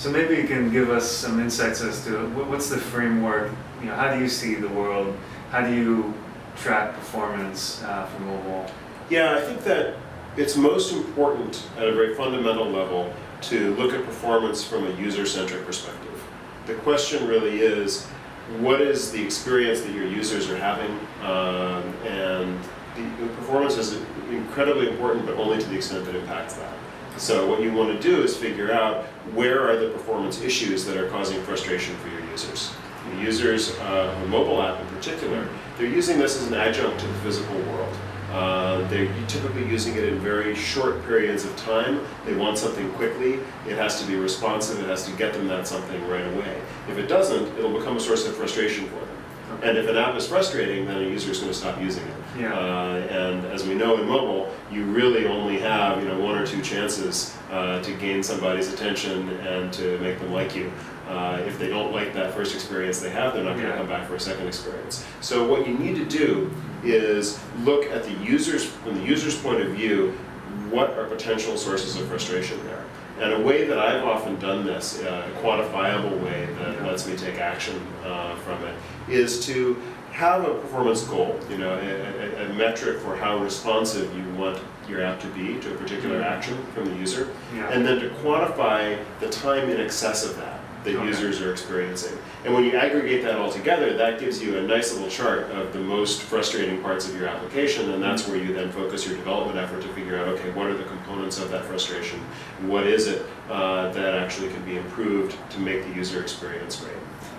So maybe you can give us some insights as to what's the framework, how do you see the world? How do you track performance for mobile? Yeah, I think that it's most important at a very fundamental level to look at performance from a user-centric perspective. The question really is, what is the experience that your users are having? And the performance is incredibly important, but only to the extent that it impacts that. So what you want to do is figure out where are the performance issues that are causing frustration for your users. The users of a mobile app in particular, they're using this as an adjunct to the physical world. They're typically using it in very short periods of time. They want something quickly. It has to be responsive. It has to get them that something right away. If it doesn't, it'll become a source of frustration for them. Okay. And if an app is frustrating, then a user is going to stop using it. Yeah. And as we know in mobile, you really only have one or two chances to gain somebody's attention and to make them like you. If they don't like that first experience they have, they're not going to come back for a second experience. So what you need to do is look at the users, from the user's point of view, what are potential sources of frustration there. And a way that I've often done this, a quantifiable way that lets me take action from it, is to have a performance goal, a metric for how responsive you want your app to be to a particular action from the user, and then to quantify the time in excess of that users are experiencing. And when you aggregate that all together, that gives you a nice little chart of the most frustrating parts of your application, and that's where you then focus your development effort to figure out, okay, what are the components of that frustration? What is it that actually can be improved to make the user experience great?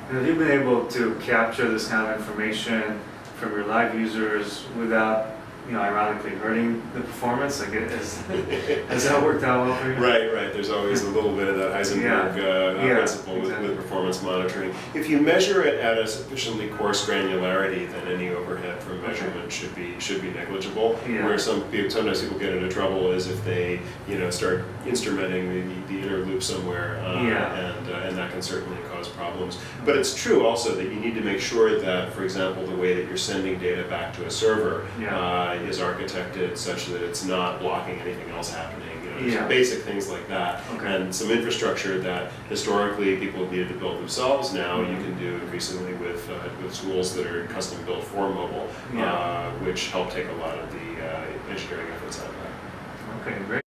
And have you been able to capture this kind of information from your live users without, ironically hurting the performance? Like, has that worked out well for you? Right. There's always a little bit of that Heisenberg principle with performance monitoring. If you measure it at a sufficiently coarse granularity, then any overhead from measurement should be negligible. Where sometimes people get into trouble is if they start instrumenting the inner loop somewhere, and that can certainly cause problems. But it's true also that you need to make sure that, for example, the way that you're sending data back to a server is architected such that it's not blocking anything else happening. Some basic things like that, and some infrastructure that historically people needed to build themselves. Now you can do increasingly with tools that are custom built for mobile, which help take a lot of the engineering efforts out of that. Okay, great.